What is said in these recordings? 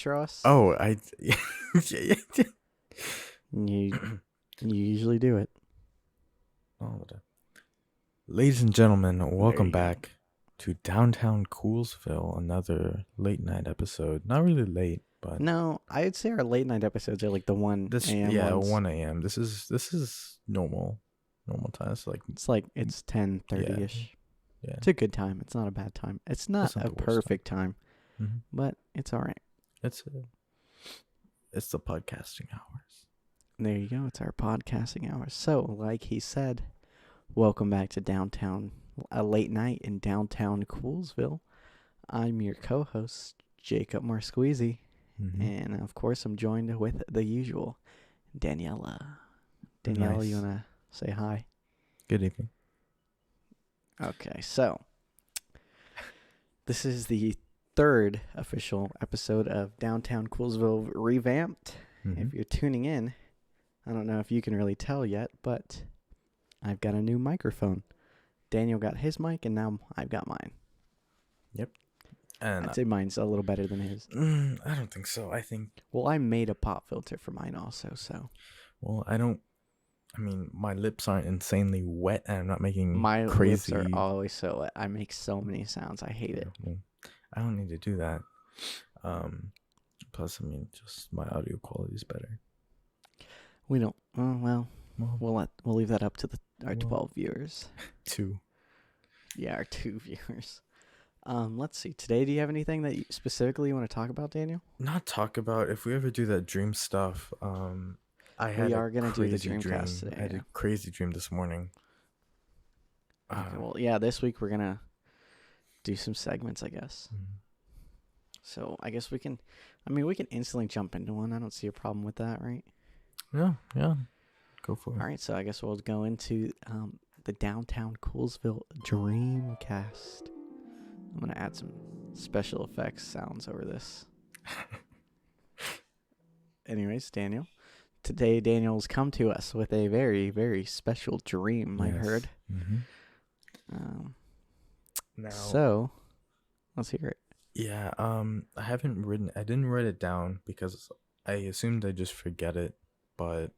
intro us? Oh, yeah, yeah. You usually do it. Oh, ladies and gentlemen, welcome you go. back to Downtown Coolsville, another late night episode. Not really late, but No, I'd say our late night episodes are like the 1 this a.m. ones. 1 a.m. This is normal time. It's like It's 10:30ish. yeah. It's a good time. It's not a bad time. It's not It's not a the worst perfect time, Mm-hmm. but it's all right. It's the podcasting hours. There you go. It's our podcasting hours. So, like he said, welcome back to Downtown, a late night in downtown Coolsville. I'm your co-host, Jacob Marsqueezy. Mm-hmm. And of course, I'm joined with the usual, Daniela. Daniela, Nice. you want to say hi? Good evening. Okay, so this is the third official episode of Downtown Coolsville Revamped. Mm-hmm. If you're tuning in, I don't know if you can really tell yet, but I've got a new microphone. Daniel got his mic, and now I've got mine. Yep. And I'd say mine's a little better than his. I don't think so. I think. Well, I made a pop filter for mine also, so. Well, I mean, my lips aren't insanely wet, and I'm not making My crazy. lips are always so wet. I make so many sounds. I hate it. Well, I don't need to do that. Plus, I mean, just my audio quality is better. We don't. Well, we'll leave that up to our 12 viewers. 2. Yeah, our 2 viewers. Let's see. Today, do you have anything that specifically you want to talk about, Daniel? Not talk about if we ever do that dream stuff. We are gonna do the Dreamcast today. I had a crazy dream this morning. Okay, well, yeah, this week we're gonna do some segments, I guess. Mm-hmm. So I guess we can instantly jump into one. I don't see a problem with that, right? Yeah, go for it. All right, so I guess we'll go into the Downtown Coolsville Dreamcast. I'm gonna add some special effects sounds over this. Anyways, Daniel. Today, Daniel's come to us with a very, very special dream, Yes. I've heard. Mm-hmm. Now, So, let's hear it. Yeah, I didn't write it down because I assumed I'd just forget it, but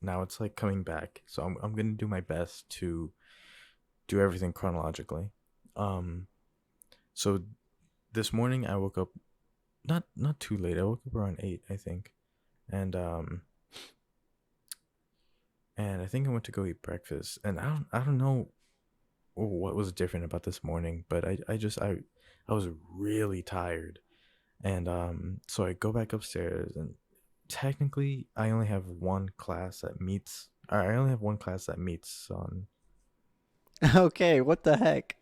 now it's like coming back. So I'm gonna do my best to do everything chronologically. So this morning I woke up not too late. I woke up around 8, I think. And I think I went to go eat breakfast. And I don't know what was different about this morning, but I was really tired. And so I go back upstairs, and technically I only have one class that meets on. Okay, what the heck?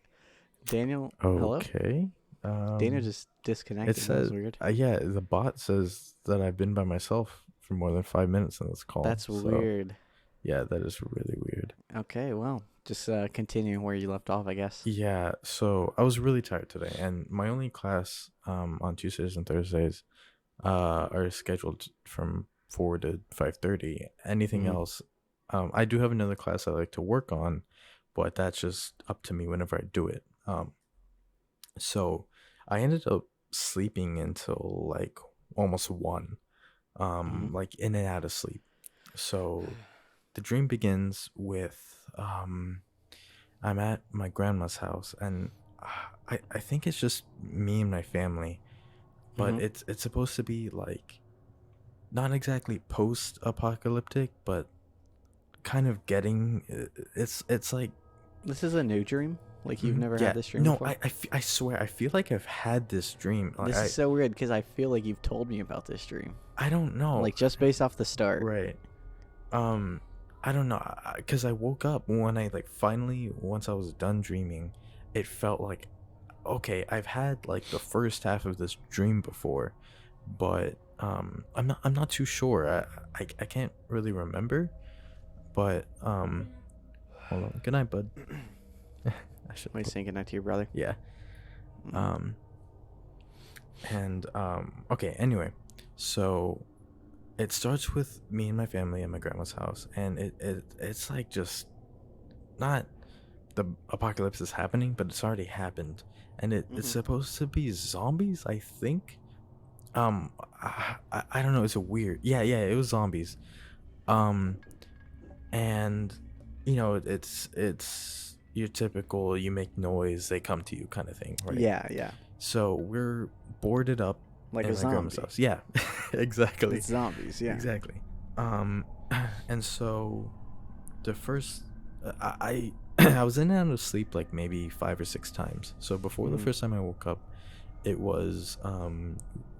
Daniel, hello? Okay. Daniel just disconnected. It says, That was weird. yeah, the bot says that I've been by myself for more than 5 minutes on this call. That's weird. Yeah, that is really weird. Okay, well, just continue where you left off, I guess. Yeah, so I was really tired today, and my only class on Tuesdays and Thursdays are scheduled from 4 to 5:30. Anything else, I do have another class I like to work on, but that's just up to me whenever I do it. So I ended up sleeping until like almost 1, like in and out of sleep. So the dream begins with I'm at my grandma's house, and I think it's just me and my family, but it's supposed to be like not exactly post-apocalyptic, but kind of getting it's like this is a new dream. Like you've never had this dream before? No, I swear I feel like I've had this dream. This is so weird because I feel like you've told me about this dream. I don't know. Like just based off the start. Right. I don't know, because I woke up when I once I was done dreaming, it felt like, okay, I've had like the first half of this dream before, but I'm not too sure. I can't really remember, but hold on. Good night, bud. I should Wait, saying goodnight to your brother. Yeah. Okay, anyway, so it starts with me and my family at my grandma's house, and it's like just not the apocalypse is happening, but it's already happened, and it's supposed to be zombies, I think. um I don't know, it's a weird, yeah, it was zombies. um and it's your typical, you make noise, they come to you kind of thing, right? Yeah, yeah. So we're boarded up Like a in my grandma's zombie. house. Yeah. Exactly. It's zombies, yeah. Exactly. um and so the first I I was in and out of sleep like maybe 5 or 6 times. So before the Mhm. first time I woke up, it was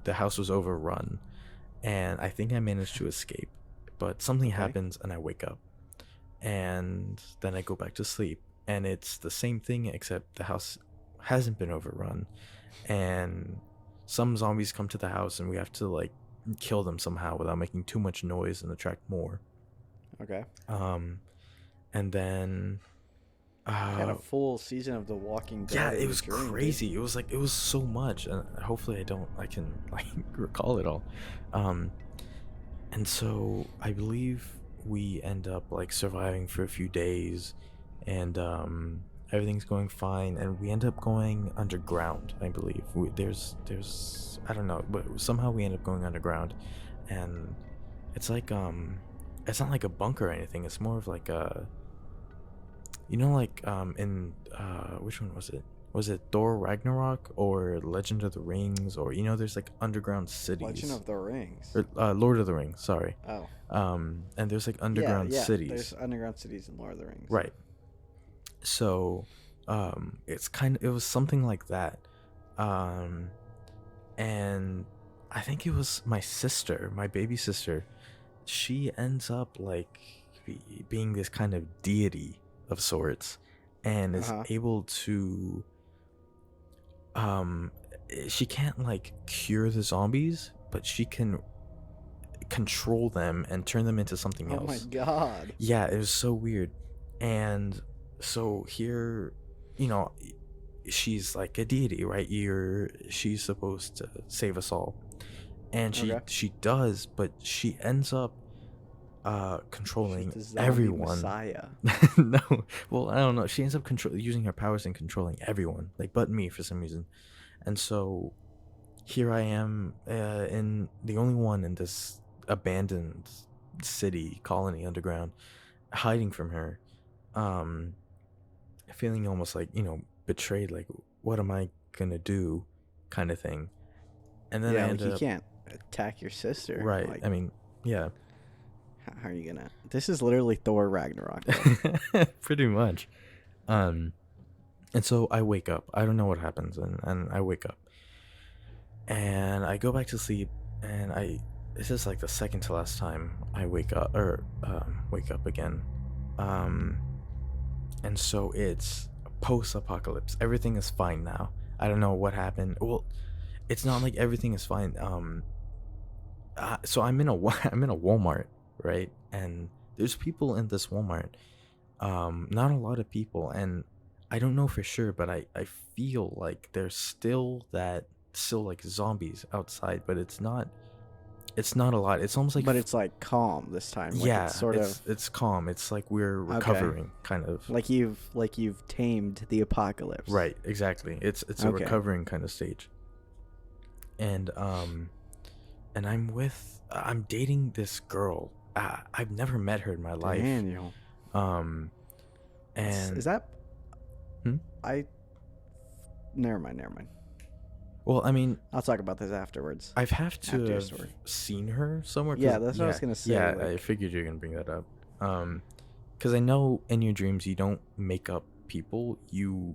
the house was overrun, and I think I managed to escape, but something Okay. happens and I wake up, and then I go back to sleep, and it's the same thing except the house hasn't been overrun, and some zombies come to the house and we have to like kill them somehow without making too much noise and attract more. Okay. um and then You had a uh full season of The Walking yeah, Dead in it your was dream, didn't crazy. you? It was so much, and hopefully I can like recall it all. um and so I believe we end up like surviving for a few days, and everything's going fine, and we end up going underground. I believe there's I don't know, but somehow we end up going underground, and it's like it's not like a bunker or anything. It's more of like a, like in which one was it? Was it Thor Ragnarok or Legend of the Rings? Or there's like underground Legend cities, of the Rings. or Lord of the Rings, sorry. Oh. And there's like Yeah, underground yeah. There's cities. underground cities in Lord of the Rings. Right. So it was something like that. Um and I think it was my sister, my baby sister. She ends up like being this kind of deity of sorts, and is Uh-huh. able to um she can't like cure the zombies, but she can control them and turn them into something Oh my else. god. Yeah, it was so weird. And so here, you know she's like a deity, right? She's supposed to save us all, and Okay. she does, but she ends up She's controlling the zombie everyone. messiah. No, well, I don't know, she ends up using her powers and controlling everyone, like but me for some reason. And so here I am, in the only one in this abandoned city colony underground, hiding from her, um feeling almost like, betrayed, like what am I gonna do, kind of thing. And then I Yeah, like ended you up, can't attack your sister. right, Like, I mean, yeah. how are you gonna? This is literally Thor Ragnarok, though. Pretty much. um and so I wake up, I don't know what happens, and I wake up, and I go back to sleep, and I this is like the second to last time I wake up again. um and so it's post-apocalypse, everything is fine now. I don't know what happened. Well, it's not like everything is fine. So I'm in a I'm in a Walmart, right? And there's people in this Walmart. Not a lot of people, and I don't know for sure, but I feel like there's still like zombies outside, but it's not a lot. It's almost like But it's like calm this time. Like yeah, it's sort of it's calm. It's like we're okay. recovering, kind of. Like you've tamed the apocalypse. Right, exactly. It's a Okay. recovering kind of stage. And I'm dating this girl. I've never met her in my life. Daniel. Um and Is that hmm? I? Never mind. Never mind. Well, I mean, I'll talk about this afterwards. I've have After to your have story. seen her somewhere. Yeah, that's what I was gonna say. Yeah, I Like, figured you were gonna bring that up. Because I know in your dreams you don't make up people. You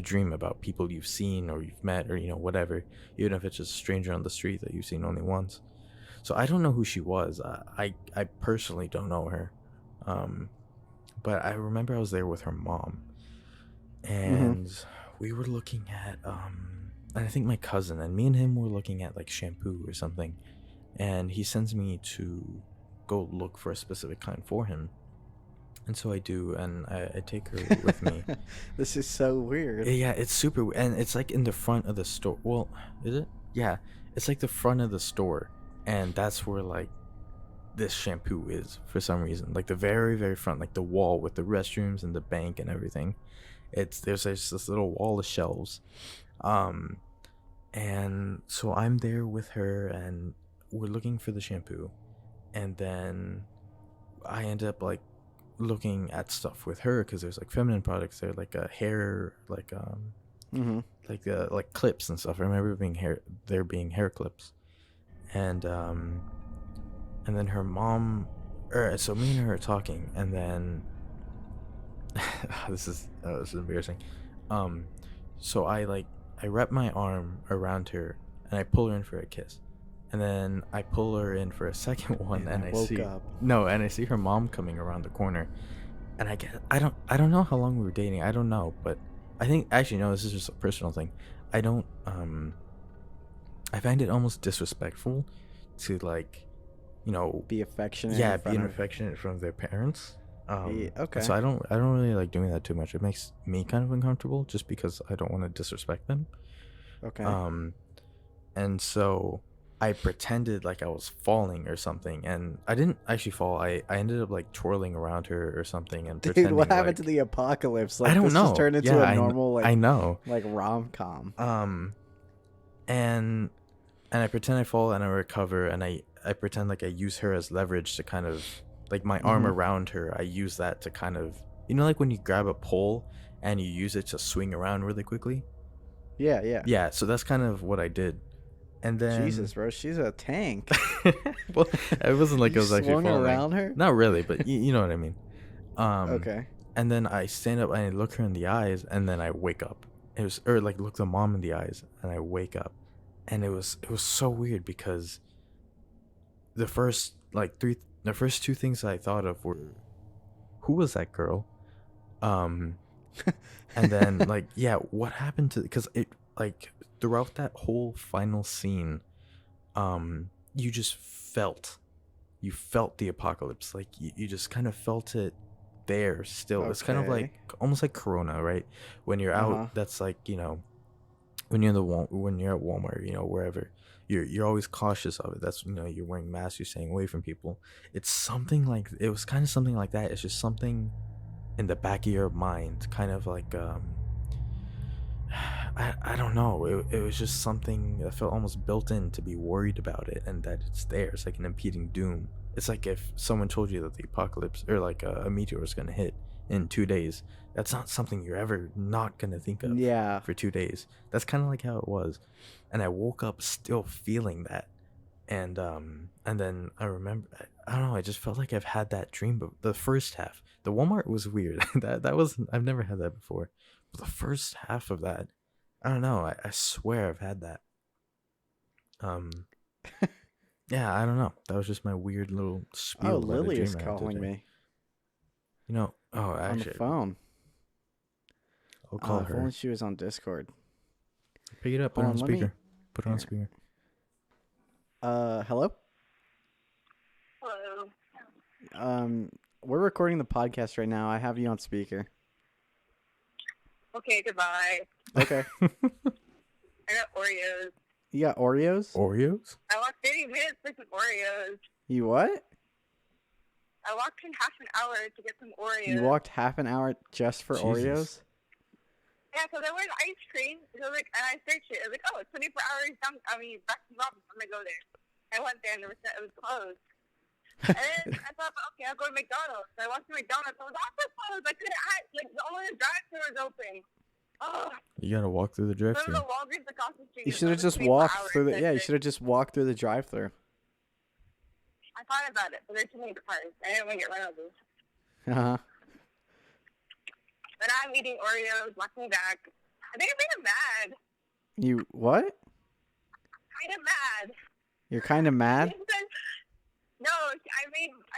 dream about people you've seen or you've met, or whatever, even if it's just a stranger on the street that you've seen only once. So I don't know who she was. I personally don't know her. Um, but I remember I was there with her mom, mm-hmm. and we were looking at and I think my cousin and me and him were looking at like shampoo or something, and he sends me to go look for a specific kind for him. And so I do, and I take her with me. This is so weird. Yeah, it's super, and it's like in the front of the store. Well, is it? Yeah, it's like the front of the store, and that's where like this shampoo is for some reason. Like the very, very front, like the wall with the restrooms and the bank and everything. There's this little wall of shelves, um, And so I'm there with her, and we're looking for the shampoo. And then I end up like looking at stuff with her because there's like feminine products there, like a hair, Mm-hmm. like clips and stuff. I remember there being hair clips, and then her mom, so me and her are talking, and then this is embarrassing. Um, so I wrap my arm around her and I pull her in for a kiss, and then I pull her in for a second one, And and I I woke see up. no, and I see her mom coming around the corner, and I don't know how long we were dating. I don't know, but I think actually no, this is just a personal thing. I don't I find it almost disrespectful to like, Be affectionate in yeah, front being of. affectionate from their parents. Yeah, And okay. so I don't really like doing that too much. It makes me kind of uncomfortable just because I don't want to disrespect them. Okay. Um, and so I pretended like I was falling or something, and I didn't actually fall. I ended up like twirling around her or something and Dude, what pretending happened to like the apocalypse? I Like don't this just know. turned into Yeah, a normal I know. like rom-com. Um, and I pretend I fall and I recover, and I pretend like I use her as leverage to kind of like my arm Mm-hmm. around her. I use that to kind of, like when you grab a pole and you use it to swing around really quickly. Yeah, yeah. Yeah, so that's kind of what I did. And then Jesus, bro, she's a tank. well, it wasn't like You I was actually swung falling. around her? Not really, but you know what I mean. Um Okay. and then I stand up and I look her in the eyes, and then I wake up. It was, or like look the mom in the eyes, and I wake up. And it was so weird because the first the first two things I thought of were, who was that girl? Um and then like, yeah, what happened to, because it like throughout that whole final scene, you just felt the apocalypse. Like you just kind of felt it there still. It's kind of like Okay. almost like Corona, right? When you're out, Uh-huh. that's like, when you're in when you're at Walmart, wherever, you're always cautious of it. That's, you're wearing masks, you're staying away from people. It's something like, it was kind of something like that. It's just something in the back of your mind, kind of like, I don't know. It was just something that felt almost built in to be worried about it, and that it's there. It's like an impeding doom. It's like if someone told you that the apocalypse, or like a meteor is going to hit in 2 days. That's not something you're ever not going to think of Yeah. for 2 days. That's kind of like how it was. And I woke up still feeling that. And then I remember, I don't know, I just felt like I've had that dream, but the first half, the Walmart was weird. That was, I've never had that before. But the first half of that, I don't know. I swear I've had that. Um, yeah, I don't know. That was just my weird little Oh, spiel about a Lily is dream I had calling today. me Oh, on the actually, phone. I'll call If only her. she was on Discord. Pick it up. Put Hold it on, on let me. speaker. Put it on Here. speaker. Hello. Hello. We're recording the podcast right now. I have you on speaker. Okay, goodbye. Okay. I got Oreos. You got Oreos? Oreos? I walked 30 minutes for some Oreos. You what? I walked in half an hour to get some Oreos. You walked half an hour just for Jesus. Oreos? Yeah, because I wanted ice cream. So like, and I searched it. It was like, oh, it's 24 hours down. Back to Robinson. I'm going to go there. I went there and it was closed. And then I thought, okay, I'll go to McDonald's. So I walked to McDonald's. I was also closed. I couldn't act. Like, only the drive-thru was open. Oh. You gotta walk through the Go to drive-thru. the Walgreens across the street. You should have just walked through the. Yeah, you should have just walked through the drive-thru. I thought about it, but there's too many cars. I didn't want to get run over. Uh huh. But I'm eating Oreos, walking back. I think I made him mad. You what? Kind of mad. You're kind of mad. No, I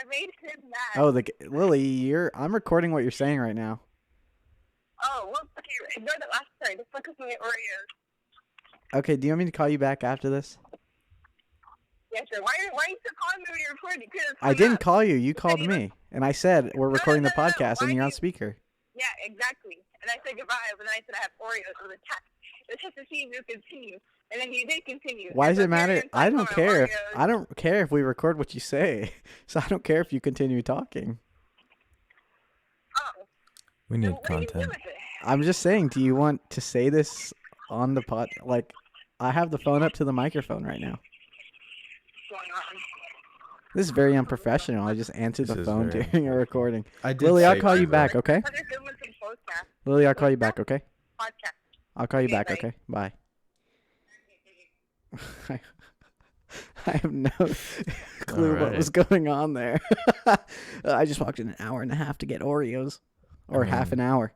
made him mad. Oh, Lily, I'm recording what you're saying right now. Oh, well, okay, ignore the last part. Just focus on the Oreos. Okay, do you want me to call you back after this? Yeah, sure. Why are you still calling me when you're recording? I didn't call you. You called me, and I said we're recording the podcast, and you're on speaker. Yeah, exactly. And I said goodbye, but then I said I have Oreos. It was a test. It was just to see if you continue. And then you did continue. Why does it matter? I don't care. Oreos. I don't care if we record what you say. So I don't care if you continue talking. Oh. We need So what do you do content. with it? I'm just saying, do you want to say this on the pod? Like, I have the phone up to the microphone right now. What's going on? This is very unprofessional. I just answered This the is phone very during a recording. I did Lily, I'll say call you to back, her- okay? I thought you're doing some podcast. Lily, I'll call you back, okay? Podcast. I'll call you Okay, back, bye. okay? Bye. I have no clue what Alright. was going on there. I just walked in an hour and a half to get Oreos. Or half an hour.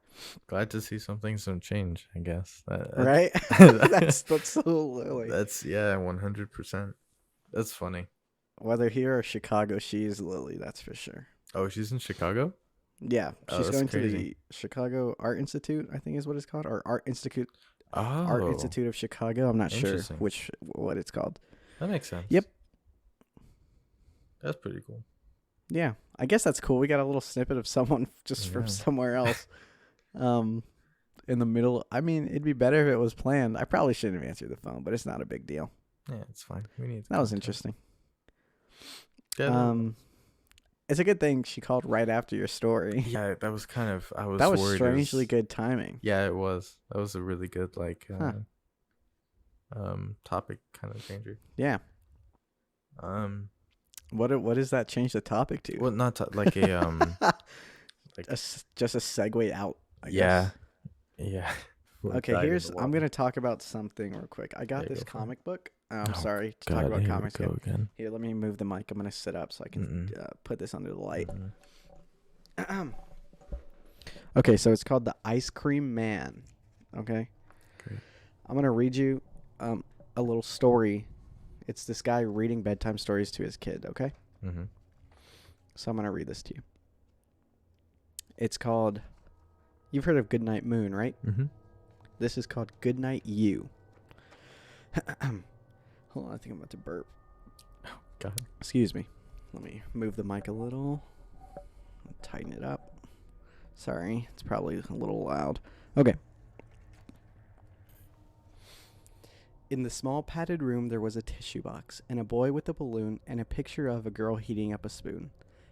Glad to see some change, I guess. Right? That's so Lily. That's 100%. That's funny. Whether here or Chicago, she is Lily, that's for sure. Oh, she's in Chicago? Yeah, Oh, she's that's going to the crazy. Chicago Art Institute, I think is what it's called, or Art Institute Oh, of Chicago. I'm not sure Interesting. what it's called. that makes sense. Yep. That's pretty cool. Yeah, I guess that's cool. We got a little snippet of someone just from Yeah. somewhere else. In the middle. I mean, it'd be better if it was planned. I probably shouldn't have answered the phone, but it's not a big deal. Yeah, it's fine. We need That was content. interesting. Yeah, It's a good thing she called right after your story. yeah, that was kind of. I was. That was worried it strangely good timing. Yeah, it was. That was a really good Huh. topic kind of changer. Yeah. What does that change the topic to? Well, not like a like Just a segue out. I yeah, guess. yeah. Okay, I'm gonna talk about something real quick. I got Yeah, this go for it. comic book. I'm Oh, sorry to talk about comics. Go again. Here, let me move the mic. I'm gonna sit up so I can put this under the light. Mhm. Okay, so it's called The Ice Cream Man. Okay. Great. I'm gonna read you a little story. It's this guy reading bedtime stories to his kid. Okay. Mm-hmm. So I'm gonna read this to you. It's called. You've heard of Goodnight Moon, right? Mm-hmm. This is called Goodnight You. Hold on, I think I'm about to burp. Got it. Excuse me. Let me move the mic a little. Tighten it up. Sorry, it's probably a little loud. Okay. In the small padded room, there was a tissue box, and a boy with a balloon, and a picture of a girl heating up a spoon.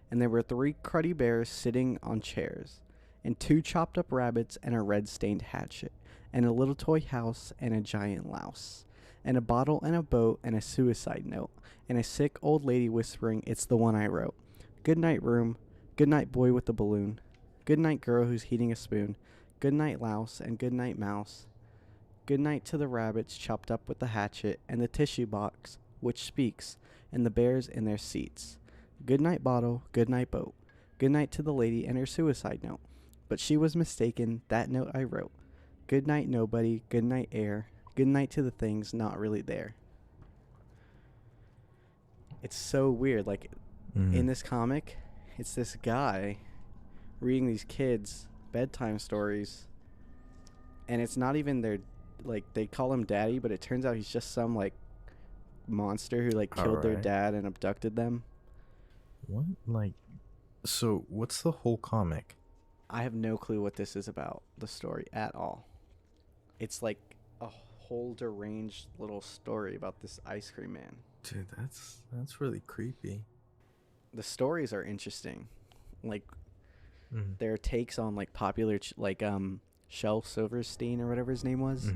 And there were 3 cruddy bears sitting on chairs, and 2 chopped up rabbits, and a red-stained hatchet, and a little toy house, and a giant louse, and a bottle, and a boat, and a suicide note, and a sick old lady whispering, "It's the one I wrote." Good night, room. Good night, boy with the balloon. Good night, girl who's heating a spoon. Good night, louse, and good night, mouse. Good night to the rabbits chopped up with the hatchet, and the tissue box, which speaks, and the bears in their seats. Good night, bottle. Good night, boat. Good night to the lady and her suicide note. But she was mistaken, that note I wrote. Good night, nobody. Good night, air. Good night to the things not really there. It's so weird. Like, in this comic, it's this guy reading these kids bedtime stories, and it's not even their, like, they call him daddy, but it turns out he's just some, like, monster who, like, killed their Alright. dad and abducted them. What? Like, so what's the whole comic? I have no clue what this is about, the story, at all. It's like a whole deranged little story about this ice cream man. Dude, that's really creepy. The stories are interesting. Like, Mm-hmm. their takes on, like, popular, Shel Silverstein or whatever his name was.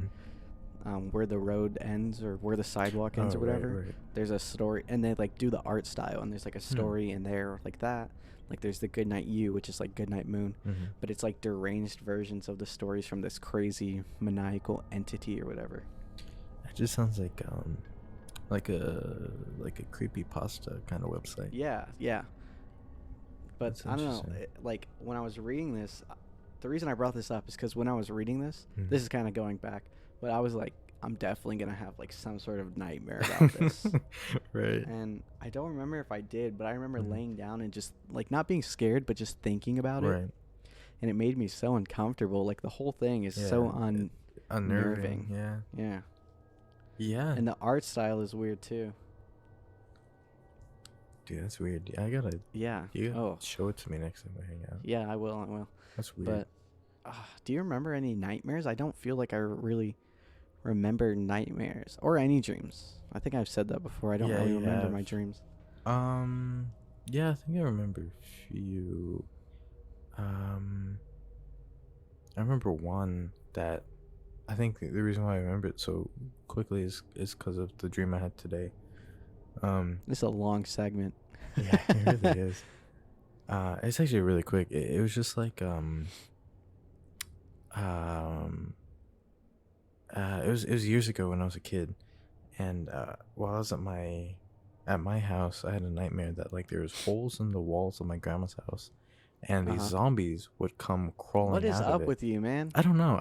Where the road ends or where the sidewalk ends or whatever. Right. There's a story, and they, like, do the art style, and there's, like, a story in there like that. Like, there's the Goodnight You, which is like Goodnight Moon, Mm-hmm. but it's like deranged versions of the stories from this crazy maniacal entity or whatever. It just sounds like a creepy pasta kind of website. Yeah. But That's I don't know. interesting. Like, when I was reading this, the reason I brought this up is because when I was reading this, Mhm. this is kind of going back, but I was like, I'm definitely gonna have, like, some sort of nightmare about this. Right. And I don't remember if I did, but I remember Mhm. laying down and just, like, not being scared, but just thinking about Right. it. And it made me so uncomfortable. Like, the whole thing is so Yeah, unnerving. Yeah. Yeah. Yeah. And the art style is weird, too. Dude, that's weird. I gotta. Yeah. You gotta Oh, show it to me next time we hang out. yeah, I will. That's weird. But do you remember any nightmares? I don't feel like I really remember nightmares or any dreams. I think I've said that before. I don't Yeah, really you remember have. my dreams. Yeah, I think I remember a few. I remember one that I think the reason why I remember it so quickly is because of the dream I had today. This is a long segment. Yeah, it really is. It's actually really quick. It was just like it was years ago when I was a kid, and while I was at my house, I had a nightmare that like there was holes in the walls of my grandma's house, and these zombies would come crawling What is out of up it. with you, man? I don't know.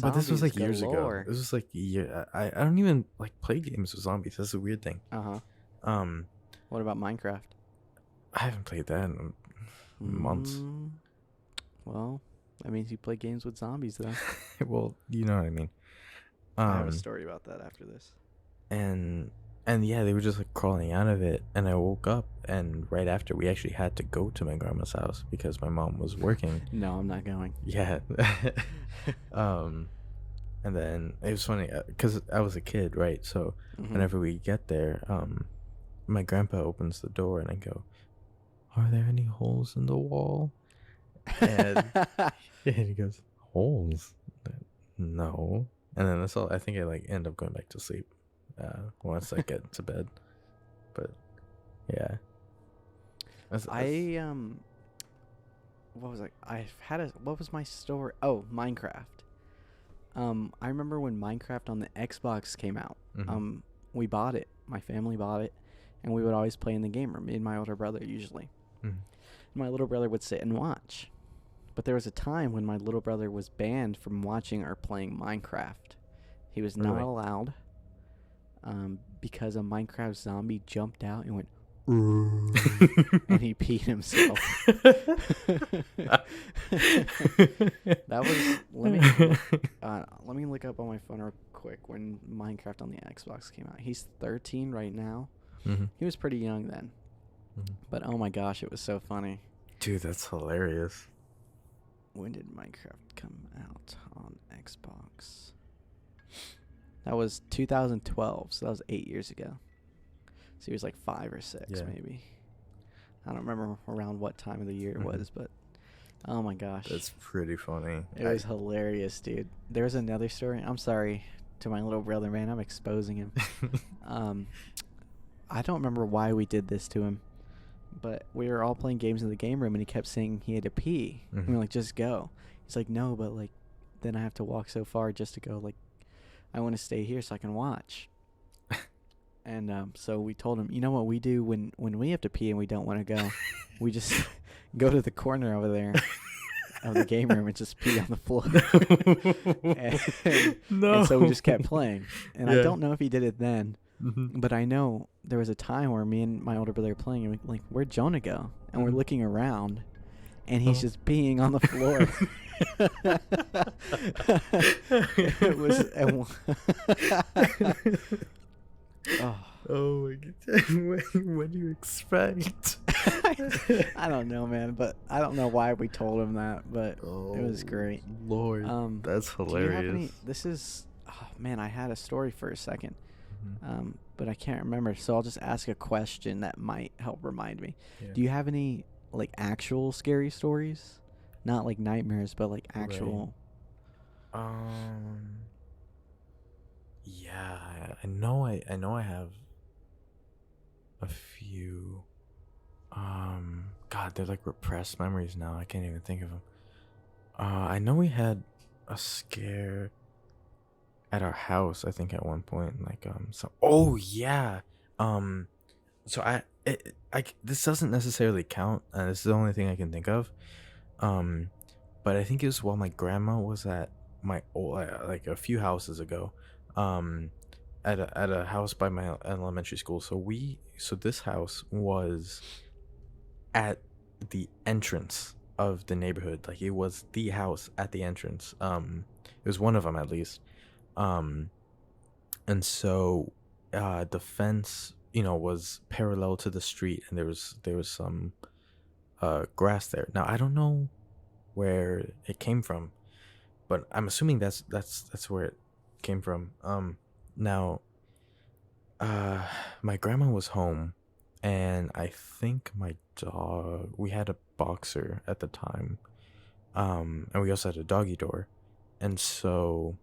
But this was Zombies like years galore. ago. This was like a year. I don't even like play games with zombies. That's a weird thing. What about Minecraft? I haven't played that in months. Well, that means you play games with zombies, though. Well, you know what I mean. I have a story about that after this. And yeah, they were just like crawling out of it, and I woke up, and right after we actually had to go to my grandma's house because my mom was working. No, I'm not going. Yeah. And then it was funny because I was a kid, right? So whenever we get there, my grandpa opens the door, and I go, "Are there any holes in the wall?" And he goes, "Holes? No." And then that's all. I think I like end up going back to sleep once I get to bed. But yeah, that's, what was what was my story? Oh, Minecraft. I remember when Minecraft on the Xbox came out. We bought it. My family bought it, and we would always play in the game room. Me and my older brother usually. My little brother would sit and watch. But there was a time when my little brother was banned from watching or playing Minecraft. He was not allowed because a Minecraft zombie jumped out and went, and he peed himself. That was let me look up on my phone real quick when Minecraft on the Xbox came out. He's 13 right now. He was pretty young then. But oh my gosh, it was so funny. Dude, that's hilarious. When did Minecraft come out on Xbox? That was 2012, so that was 8 years ago. So he was like 5 or 6, maybe. I don't remember around what time of the year it was, but oh my gosh. That's pretty funny. It was hilarious, dude. There was another story. I'm sorry to my little brother, man. I'm exposing him. I don't remember why we did this to him, but we were all playing games in the game room, and he kept saying he had to pee. And we're like, just go. He's like, no, but like, then I have to walk so far just to go. Like, I want to stay here so I can watch. And so we told him, you know what we do when we have to pee and we don't want to go? We just go to the corner over there of the game room and just pee on the floor. And so we just kept playing. And I don't know if he did it then, but I know there was a time where me and my older brother were playing, and we like, where'd Jonah go? And we're looking around, and he's just peeing on the floor. It was. Oh my god! What do you expect? I don't know, man, but I don't know why we told him that, but it was great. Lord, that's hilarious. Man, I had a story for a second, but I can't remember. So I'll just ask a question that might help remind me. Yeah. Do you have any like actual scary stories? Not like nightmares, but like actual. Right. Yeah, I know I have a few. God, they're like repressed memories now. I can't even think of them. I know we had a scare at our house, I think at one point, like so so this doesn't necessarily count, and this is the only thing I can think of. But I think it was while my grandma was at my old, like a few houses ago, at a house by my elementary school. So this house was at the entrance of the neighborhood. Like, it was the house at the entrance. It was one of them at least. And so the fence, was parallel to the street, and there was some grass there. Now I don't know where it came from, but I'm assuming that's where it came from. Now my grandma was home, and I think my dog, we had a boxer at the time, and we also had a doggy door, and so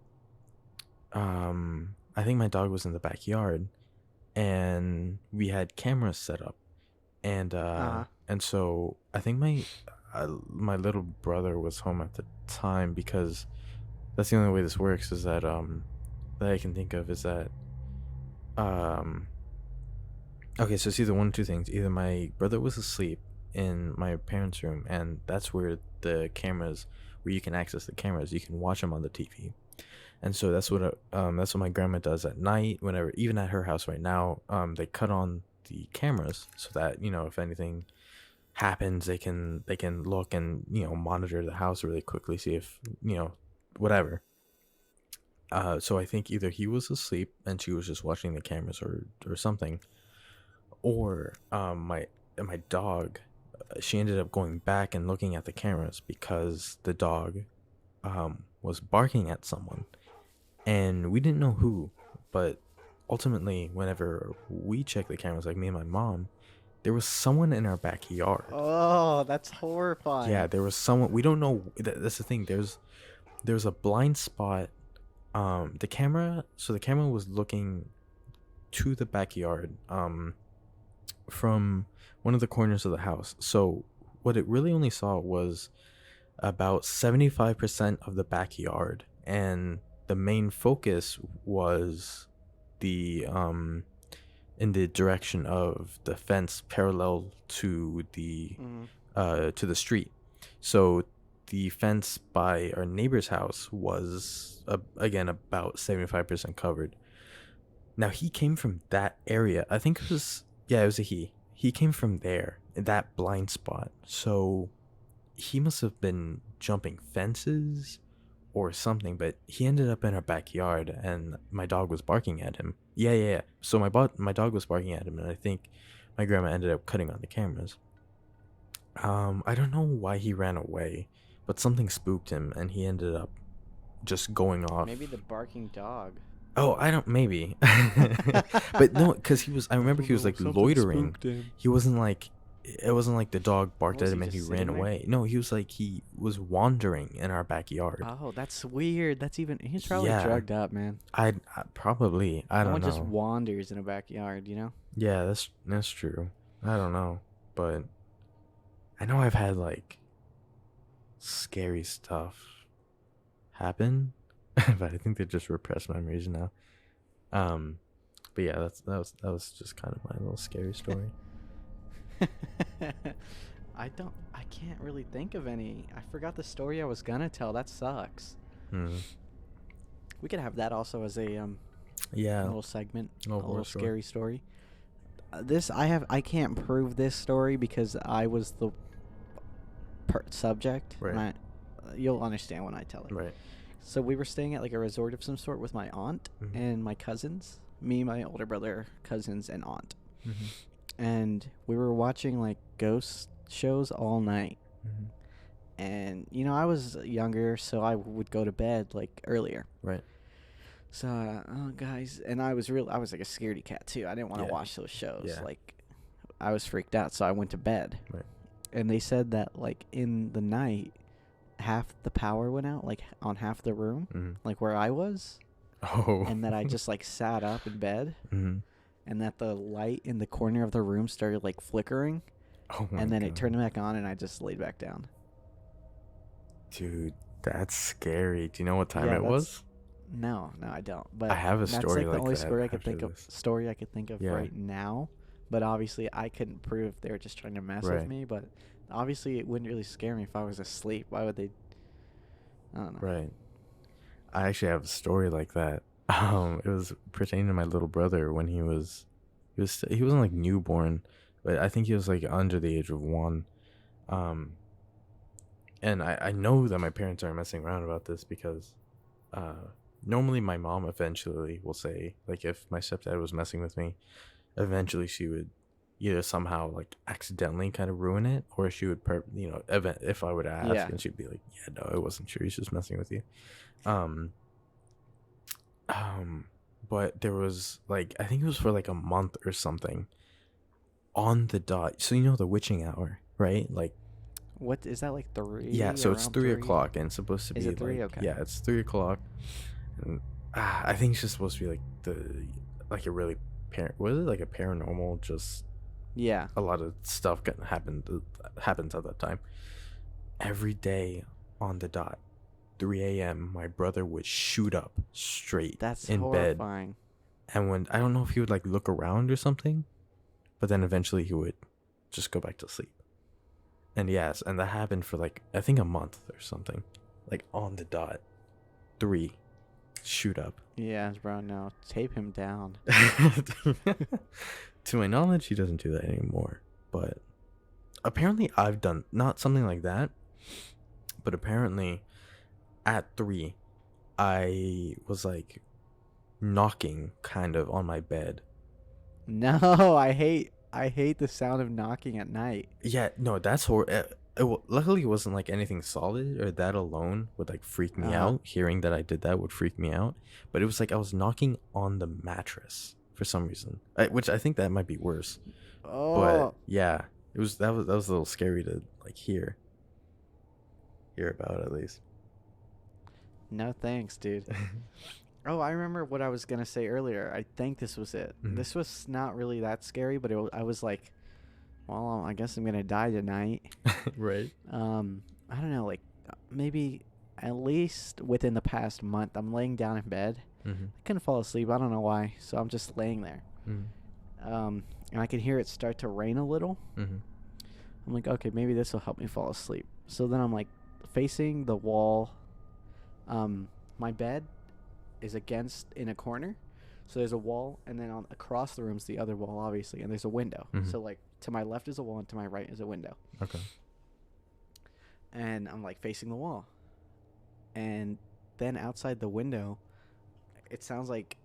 I think my dog was in the backyard, and we had cameras set up, and Uh-huh. so I think my little brother was home at the time, because that's the only way this works, is that that I can think of, is that um okay, so it's either one of two things. Either my brother was asleep in my parents' room, and that's where the cameras, where you can access the cameras, you can watch them on the TV. And so that's what my grandma does at night. Whenever, even at her house right now, they cut on the cameras so that, if anything happens, they can look and, monitor the house really quickly, see if, whatever. So I think either he was asleep and she was just watching the cameras, or something, or my dog, she ended up going back and looking at the cameras because the dog was barking at someone, and we didn't know who. But ultimately, whenever we checked the cameras, like me and my mom, there was someone in our backyard. Oh, that's horrifying. Yeah, there was someone. We don't know. That's the thing. There's a blind spot. The camera. So the camera was looking to the backyard. From one of the corners of the house. So what it really only saw was about 75% of the backyard, and the main focus was the in the direction of the fence parallel to the street. So the fence by our neighbor's house was again about 75% covered. Now he came from that area. I think it was, yeah, it was a he. He came from there, that blind spot. So he must have been jumping fences or something, but he ended up in our backyard, and my dog was barking at him. Yeah. So my dog was barking at him, and I think my grandma ended up cutting on the cameras. I don't know why he ran away, but something spooked him, and he ended up just going off. Maybe the barking dog. Oh, I don't, maybe. But no, because I remember he was like loitering. He wasn't like, it wasn't like the dog barked at Was him he and he just ran sitting there? away. No, he was like, he was wandering in our backyard. Oh, that's weird. That's even. He's probably Yeah. drugged up, man. I probably, I don't Someone know. just wanders in a backyard, you know? Yeah, that's true. I don't know, but I know I've had like scary stuff happen, but I think they're just repressed memories now. But yeah, that was just kind of my little scary story. I can't really think of any. I forgot the story I was gonna tell. That sucks. Hmm. We could have that also as a Yeah. little segment, Little a horror little story. scary story. I can't prove this story because I was the subject. Right. And you'll understand when I tell it. Right. So we were staying at like a resort of some sort with my aunt Mhm. and my cousins, me, my older brother, cousins, and aunt. Mm-hmm. And we were watching like ghost shows all night. Mm-hmm. And I was younger, so I would go to bed like earlier. Right. So, guys, and I was like a scaredy cat too. I didn't want to Yeah. watch those shows. Yeah. Like, I was freaked out, so I went to bed. Right. And they said that like in the night, half the power went out, like on half the room, Mm-hmm. like where I was, Oh. and that I just like sat up in bed, Mm-hmm. and that the light in the corner of the room started like flickering, Oh my and then God. it turned back on, and I just laid back down. Dude, that's scary. Do you know what time Yeah, it was? No, I don't. But I have a that's story like the like only that story I could after think of. this. Story I could think of Yeah. right now. But obviously, I couldn't prove if they were just trying to mess Right. with me. But obviously, it wouldn't really scare me if I was asleep. Why would they? I don't know. Right. I actually have a story like that. It was pertaining to my little brother when he wasn't like newborn, but I think he was like under the age of 1. And I know that my parents aren't messing around about this, because normally my mom eventually will say, like, if my stepdad was messing with me, eventually she would either somehow like accidentally kind of ruin it, or she would if I would ask, Yeah. and she'd be like, yeah, no, it wasn't true, he's just messing with you. But there was like, I think it was for like a month or something, on the dot. So the witching hour, right? Like, What is that, like 3? yeah, so it's around 3 3? o'clock, and it's supposed to Is be it 3? like, Okay. yeah, it's 3 o'clock, and I think it's just supposed to be like a really was it like a paranormal, just Yeah. a lot of stuff happens at that time. Every day on the dot, 3 a.m., my brother would shoot up straight That's in bed. horrifying. And when I don't know if he would like look around or something, but then eventually he would just go back to sleep. And yes, and that happened for like I think a month or something. Like on the dot. 3 shoot up. Yeah, bro, no. Tape him down. To my knowledge, he doesn't do that anymore. But apparently I've done not something like that. But apparently at 3 I was like knocking kind of on my bed. No, I hate the sound of knocking at night. Yeah, no, that's luckily it wasn't like anything solid, or that alone would like freak me out. Hearing that I did that would freak me out. But it was like I was knocking on the mattress for some reason, which I think that might be worse. Oh. But yeah, that was a little scary to like hear about, at least. No thanks, dude. Oh, I remember what I was gonna say earlier. I think this was it. Mhm. This was not really that scary, but I was like, well, I guess I'm gonna die tonight. Right. I don't know, like maybe at least within the past month, I'm laying down in bed. Mm-hmm. I couldn't fall asleep. I don't know why, so I'm just laying there. Mm-hmm. And I can hear it start to rain a little. Mm-hmm. I'm like, okay, maybe this will help me fall asleep. So then I'm like facing the wall. My bed is in a corner. So there's a wall, and then across the room's the other wall, obviously, and there's a window. Mm-hmm. So like to my left is a wall, and to my right is a window. Okay. And I'm like facing the wall. And then outside the window, it sounds like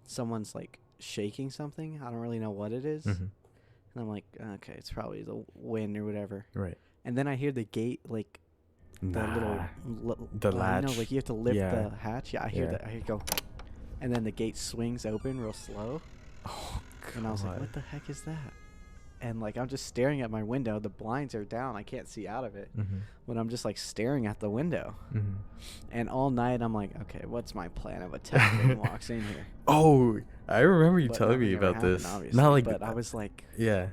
someone's like shaking something. I don't really know what it is. Mm-hmm. And I'm like, okay, it's probably the wind or whatever. Right. And then I hear the gate, like the the latch. No, like you have to lift Yeah. the hatch. Yeah, I hear that. I hear it go, and then the gate swings open real slow. Oh God. And I was like, what the heck is that? And like I'm just staring at my window. The blinds are down. I can't see out of it. Mm-hmm. But I'm just like staring at the window. Mm-hmm. And all night I'm like, okay, what's my plan of attack when he walks in here? Oh, I remember you But telling me nothing ever about this. happened, obviously. Not like, but I was like, yeah,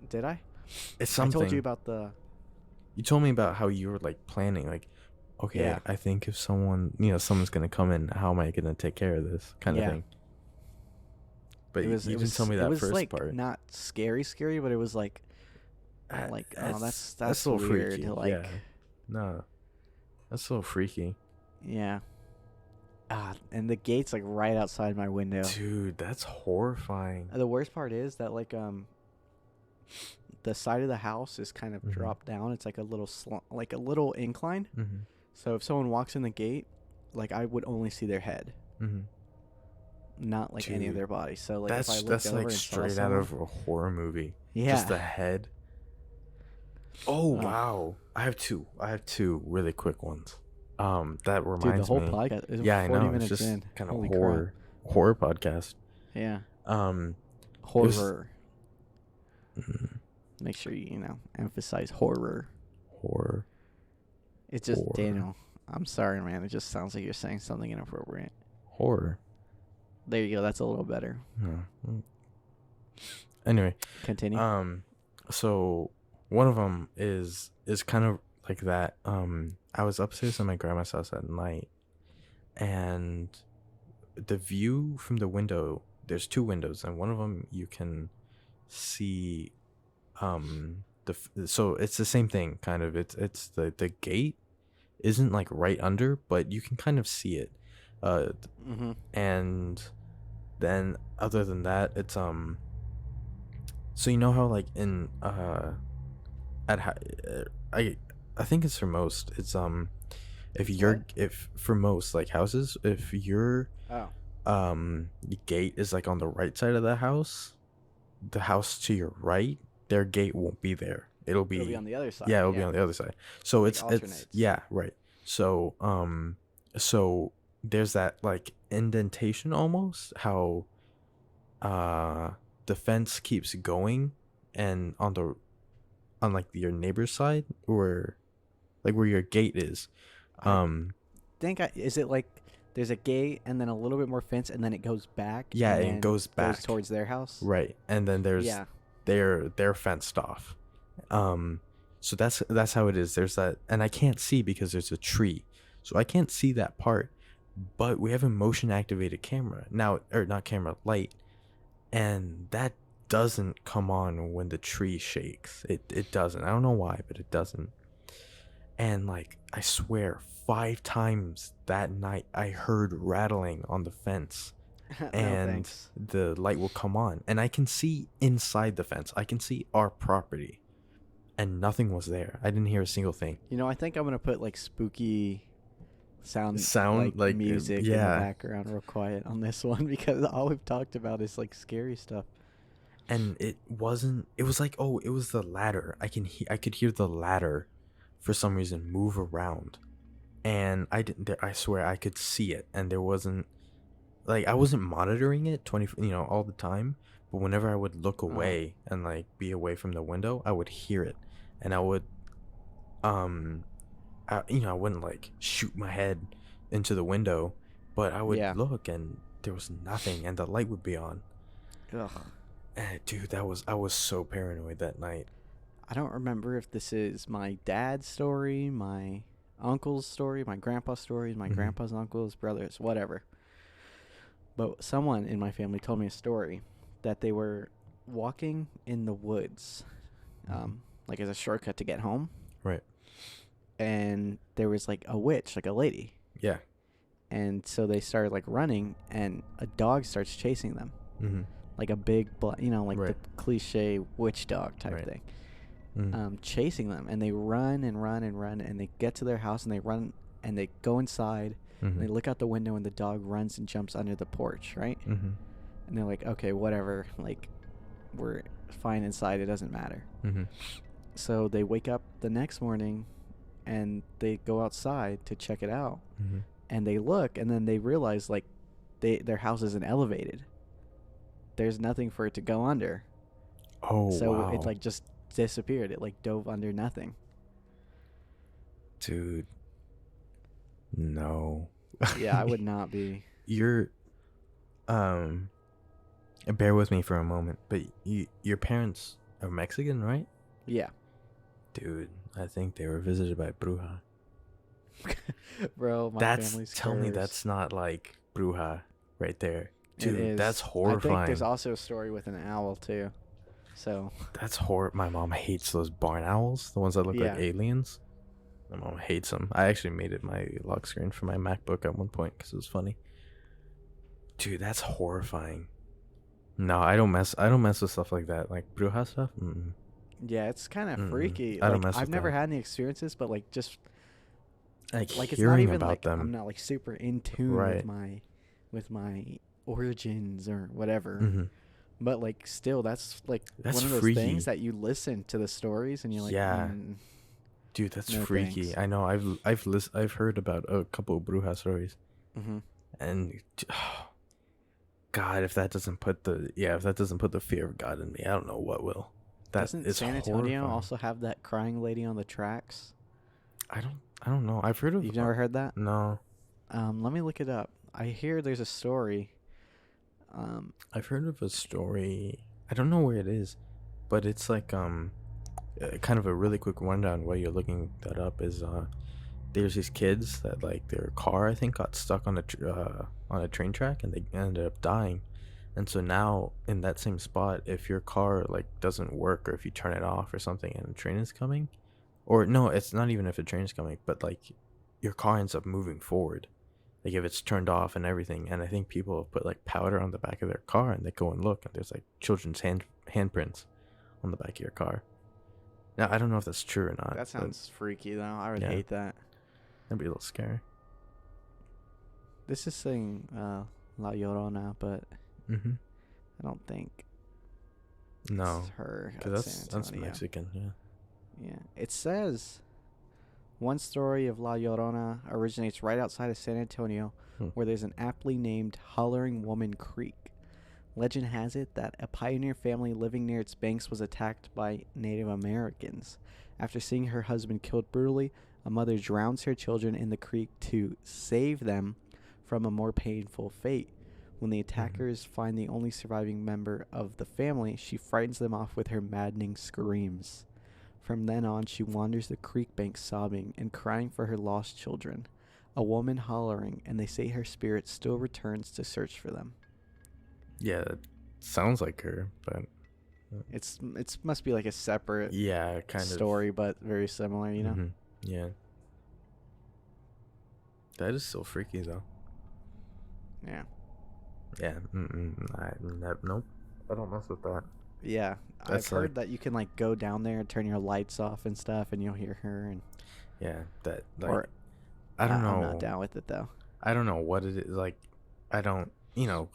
did I? it's something. I told you about the. You told me about how you were like planning, like, okay, Yeah. I think if someone's gonna come in, how am I gonna take care of this kind of Yeah. thing? But you It didn't was tell me that it was first like part. not scary, but it was like, Uh, oh, that's a little weird. freaky. Like, Yeah. No, that's a little freaky. yeah. And the gate's like right outside my window. Dude, that's horrifying. The worst part is that like the side of the house is kind of Mhm. dropped down. It's like a little like a little incline. Mm-hmm. So if someone walks in the gate, like I would only see their head, Mm-hmm. not like any of Dude, their body. So like if I looked that's over like and saw straight out someone, of a horror movie. yeah. Just the head. Oh wow! I have two really quick ones. That Dude, reminds the whole me. podcast is Yeah, I 40 know. It's minutes just in. kind of Holy horror podcast. crap. Yeah. Was- Horror. Mm, Make sure you emphasize horror. horror. It's just Horror. Daniel. I'm sorry, man. It just sounds like you're saying something inappropriate. Horror. There you go. That's a little better. No. Anyway, Continue. so one of them is kind of like that. I was upstairs at my grandma's house at night, and the view from the window. There's two windows, and one of them you can see. So it's the same thing, kind of. It's the gate isn't like right under, but you can kind of see it. Mm-hmm. And then other than that, it's so you know how like in I think it's for most, it's if for most like houses, if your gate is like on the right side of the house to your right, their gate won't be there. It'll be on the other side. yeah, it'll be on the other side. So Like it's alternates. yeah, right. So so there's that like indentation almost, how the fence keeps going, and on like your neighbor's side, or like where your gate is. Is it like there's a gate and then a little bit more fence and then it goes back. Yeah, and it then goes back. goes towards their house. Right. And then there's Yeah. they're fenced off. So that's how it is. There's that, and I can't see because there's a tree. So I can't see that part. But we have a motion activated camera. Now, or not camera, light. And that doesn't come on when the tree shakes. It doesn't. I don't know why, but it doesn't. And like, I swear, 5 times that night I heard rattling on the fence. No, And thanks. the light will come on, and I can see inside the fence. I can see our property, and nothing was there. I didn't hear a single thing. You know, I think I'm gonna put like spooky sound Like, music in the yeah. background real quiet on this one because all we've talked about is like scary stuff. And it wasn't. It was like, oh, it was the ladder. I could hear the ladder, for some reason, move around, and I didn't. I swear I could see it, and there wasn't. Like, I wasn't monitoring it all the time, but whenever I would look away and like be away from the window, I would hear it, and I would, I wouldn't like shoot my head into the window, but I would look, and there was nothing, and the light would be on. Ugh. And dude, I was so paranoid that night. I don't remember if this is my dad's story, my uncle's story, my grandpa's story, my grandpa's uncle's brothers, whatever. But someone in my family told me a story that they were walking in the woods, like as a shortcut to get home. Right. And there was like a witch, like a lady. Yeah. And so they started like running, and a dog starts chasing them. Mm-hmm. Like a big, like Right. the cliche witch dog type Right. thing. Mm-hmm. Chasing them, and they run and run and run, and they get to their house, and they run, and they go inside. Mm-hmm. They look out the window, and the dog runs and jumps under the porch, right? Mm-hmm. And they're like, okay, whatever. Like, we're fine inside. It doesn't matter. Mm-hmm. So they wake up the next morning, and they go outside to check it out. Mm-hmm. And they look, and then they realize, like, their house isn't elevated. There's nothing for it to go under. Oh, so wow. it, like, just disappeared. It, like, dove under nothing. Dude. No. Yeah, I would not be. You're bear with me for a moment, but your parents are Mexican, right? Yeah. Dude, I think they were visited by bruja. Bro, my family's Tell me cursed. that's not like bruja right there. It Dude, is. that's I horrifying. think there's also a story with an owl, too. So. That's my mom hates those barn owls, the ones that look like aliens. My mom hates them. I actually made it my lock screen for my MacBook at one point because it was funny. Dude, that's horrifying. No, I don't mess with stuff like that. Like bruja stuff. Mm-mm. Yeah, it's kind of freaky. I don't Like, mess I've with never that. had any experiences, but like just Like it's not hearing even about like them. I'm not like super in tune Right. with my origins or whatever. Mm-hmm. But like still, that's like That's one of those freaky. things that you listen to the stories and you're like, Yeah. Dude, that's No freaky. thanks. I know. I've heard about a couple of bruja stories, and God, if that doesn't put the fear of God in me, I don't know what will. Doesn't San Antonio also have that crying lady on the tracks? I don't know. I've heard of. You've never heard that? No. Let me look it up. I hear there's a story. I've heard of a story. I don't know where it is, but it's like kind of a really quick rundown while you're looking that up is there's these kids that like their car I think got stuck on a train track and they ended up dying, and so now in that same spot, if your car like doesn't work or if you turn it off or something and a train is coming, or no, it's not even if a train is coming, but like your car ends up moving forward, like if it's turned off and everything. And I think people have put like powder on the back of their car and they go and look and there's like children's handprints on the back of your car. Now I don't know if that's true or not. That sounds freaky though. I would yeah. hate that. That'd be a little scary. This is saying La Llorona, but Mm-hmm. I don't think No, it's her. because San that's Antonio. Mexican. Yeah. Yeah. It says one story of La Llorona originates right outside of San Antonio, where there's an aptly named Hollering Woman Creek. Legend has it that a pioneer family living near its banks was attacked by Native Americans. After seeing her husband killed brutally, a mother drowns her children in the creek to save them from a more painful fate. When the attackers find the only surviving member of the family, she frightens them off with her maddening screams. From then on, she wanders the creek bank sobbing and crying for her lost children. A woman hollering, and they say her spirit still returns to search for them. Yeah, that sounds like her, but It's must be like a separate kind story, but very similar, you know? Mhm. Yeah. That is so freaky, though. Yeah. Yeah. Nope. I don't mess with that. Yeah. That's I've heard like- that you can like go down there and turn your lights off and stuff, and you'll hear her. And Yeah. That like or I don't know. I'm not down with it though. I don't know what it is. Like, I don't,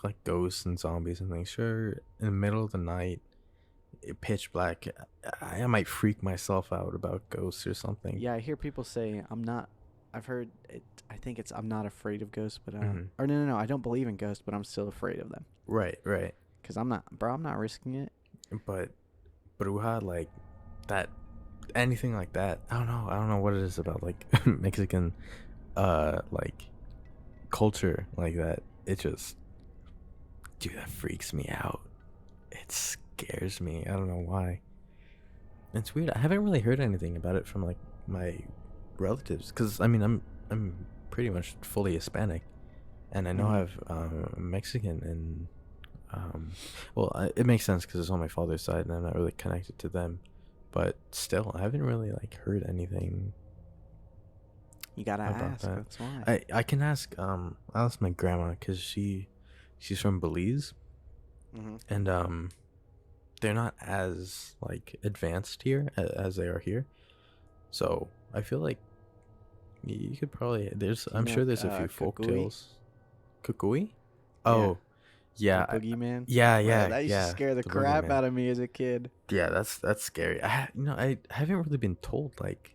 like ghosts and zombies and things. Sure, in the middle of the night, pitch black, I might freak myself out about ghosts or something. Yeah, I hear people say I'm not. I've heard it. I think it's I'm not afraid of ghosts, but Mhm. or no, I don't believe in ghosts, but I'm still afraid of them. Right. Cause I'm not, bro. I'm not risking it. But Bruja, like that, anything like that. I don't know what it is about like Mexican, like culture like that. It just, dude, that freaks me out. It scares me. I don't know why. It's weird. I haven't really heard anything about it from like my relatives, because I mean I'm pretty much fully Hispanic, and I know I have Mexican and it makes sense because it's on my father's side and I'm not really connected to them, but still I haven't really like heard anything. You gotta about ask. that. That's why. I can ask I'll ask my grandma, because she's from Belize, Mm-hmm. and they're not as like advanced here as they are here, so I feel like you could probably I'm sure there's a few folk Kukui? tales. Kukui? Oh, yeah. The boogeyman. Yeah, Bro, that used to scare the crap boogeyman. out of me as a kid. Yeah, that's scary. I haven't really been told like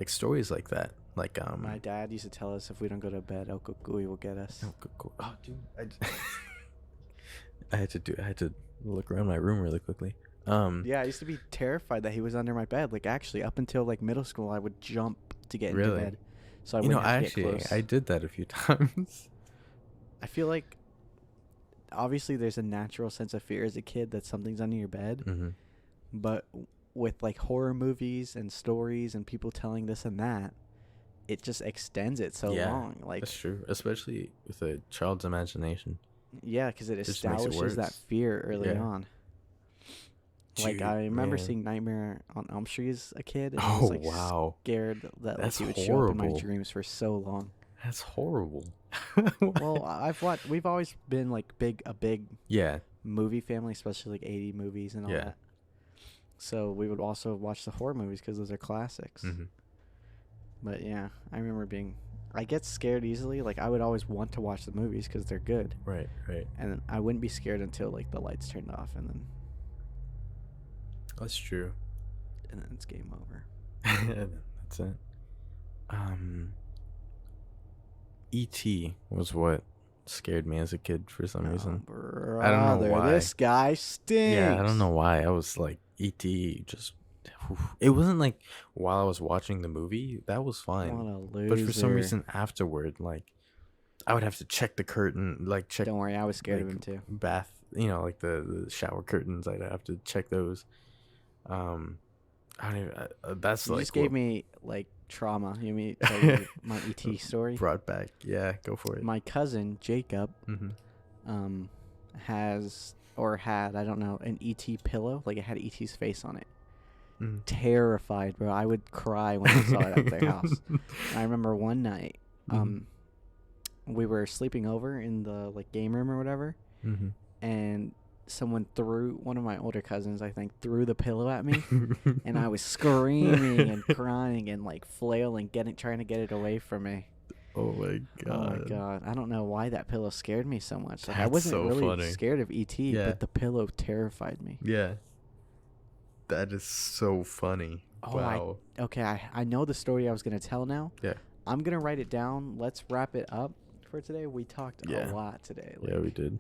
stories like that. Like My dad used to tell us if we don't go to bed, El Kukui will get us. Oh, dude, I had to look around my room really quickly. Yeah, I used to be terrified that he was under my bed. Like actually, up until like middle school, I would jump to get into Really? bed, so I wouldn't have to get actually close. I did that a few times. I feel like obviously there's a natural sense of fear as a kid that something's under your bed, Mm-hmm. but with like horror movies and stories and people telling this and that, it just extends it so long. Like that's true, especially with a child's imagination. yeah, because it Just makes it establishes that worse. fear early Yeah. on. Like Dude, I remember man. seeing Nightmare on Elm Street as a kid, and I Oh, was like wow. scared that like, That's he would show up in my horrible. dreams for so long. That's horrible. Well, we've always been like a big yeah. movie family, especially like 80 movies and all Yeah. that. So we would also watch the horror movies because those are classics. Mm-hmm. But yeah, I remember I get scared easily. Like I would always want to watch the movies because they're good, Right. and I wouldn't be scared until like the lights turned off, and then That's true. it's game over. That's it. E.T. was what scared me as a kid for some reason. Brother, I don't know why. This guy stinks. Yeah, I don't know why. I was like, E.T. just... It wasn't like while I was watching the movie. That was fine. What a loser. But for some reason afterward, like, I would have to check the curtain, like check... Don't worry, I was scared of like, him too. bath, like the shower curtains. I'd have to check those. I don't even... that's You like just gave what me like trauma. You mean tell you my ET story? brought back. Yeah, go for it. My cousin Jacob Mm-hmm. has or had, I don't know, an ET pillow. Like it had ET's face on it. Mm. Terrified, bro. I would cry when I saw it at their house. I remember one night, we were sleeping over in the like game room or whatever, Mm-hmm. and one of my older cousins, I think, threw the pillow at me, and I was screaming and crying and like flailing, trying to get it away from me. Oh my god. Oh my god! I don't know why that pillow scared me so much. Like I That's wasn't so really funny. scared of ET, Yeah. but the pillow terrified me. Yeah. That is so funny. Oh, wow. Okay, I know the story I was gonna tell now. Yeah. I'm gonna write it down. Let's wrap it up for today. We talked Yeah. a lot today. Yeah, we did.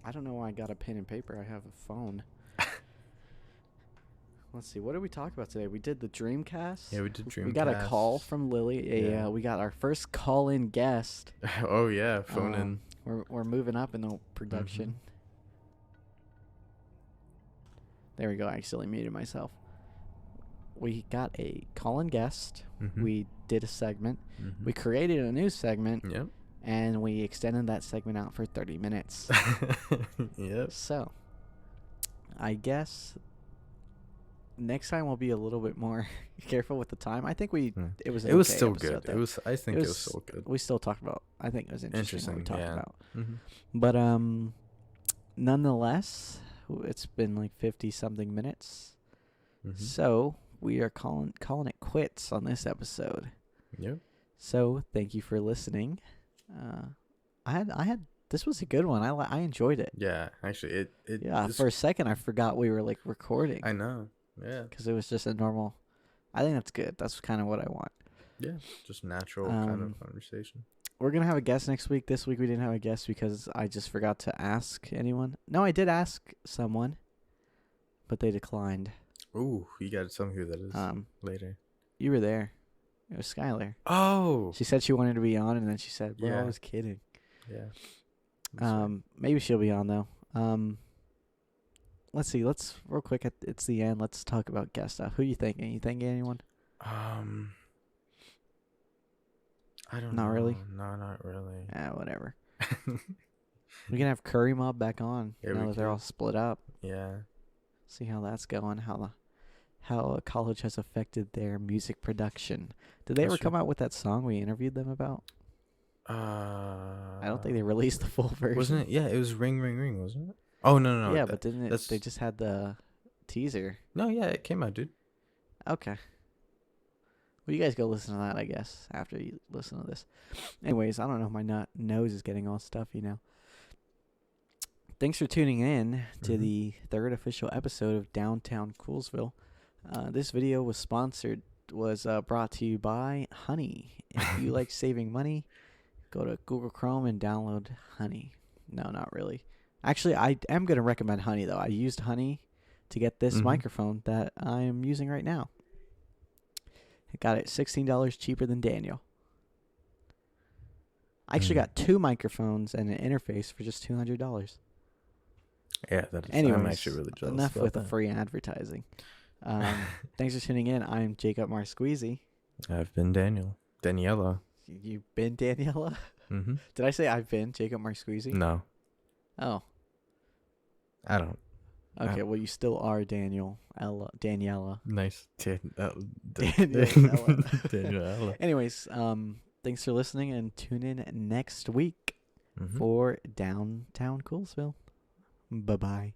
I don't know why I got a pen and paper. I have a phone. let's see. What did we talk about today? We did the Dreamcast. Yeah, we did Dreamcast. We got a call from Lily. Yeah. We got our first call-in guest. Oh yeah, phone in. We're moving up in the production. There we go. I accidentally muted myself. We got a call-in guest. We did a segment. We created a new segment. Yep. And we extended that segment out for 30 minutes. Yep. So, I guess next time we'll be a little bit more careful with the time. I think it was. It was okay still episode, good. though. It was still good. We still talked about. I think it was interesting what we talked about. Mm-hmm. But nonetheless, it's been like 50-something minutes. So we are calling it quits on this episode. Yep. So thank you for listening. I had this was a good one. I enjoyed it. Yeah, actually, it. For a second I forgot we were like recording. I know. Yeah. Because it was just a normal. I think that's good. That's kind of what I want. Yeah, just natural kind of conversation. We're gonna have a guest next week. This week we didn't have a guest because I just forgot to ask anyone. No, I did ask someone, but they declined. Ooh, you got to tell me who that is later. You were there. It was Skylar. Oh. She said she wanted to be on, and then she said, "Well, Yeah. I was kidding." Yeah. Maybe she'll be on though. Let's see. Let's real quick. It's the end. Let's talk about guest stuff. Who you thinking? You thinking anyone? I don't know. Not really? No, not really. Whatever. We can have Curry Mob back on Yeah, now we that they're all can. split up. Yeah. See how that's going. How college has affected their music production. Did they That's ever come true. out with that song we interviewed them about? I don't think they released the full version. Wasn't it? Yeah, it was Ring Ring Ring, wasn't it? Oh no. Yeah, but didn't it? that's- They just had the teaser. No, yeah, it came out, dude. Okay. Well, you guys go listen to that, I guess, after you listen to this. Anyways, I don't know. My nose is getting all stuffy now. Thanks for tuning in to the third official episode of Downtown Coolsville. This video was brought to you by Honey. If you like saving money, go to Google Chrome and download Honey. No, not really. Actually, I am going to recommend Honey, though. I used Honey to get this microphone that I'm using right now. I got it $16 cheaper than Daniel. I actually got two microphones and an interface for just $200. Yeah, that is. Anyways, I'm actually really jealous. enough about with the that. free advertising. Thanks for tuning in. I'm Jacob Marsqueezy. I've been Daniela. You've been Daniela? Mm-hmm. Did I say I've been Jacob Marsqueezy? No, Oh. I don't. Okay, well, you still are Daniela. Nice. Daniela. Anyways, thanks for listening and tune in next week for Downtown Coolsville. Bye-bye.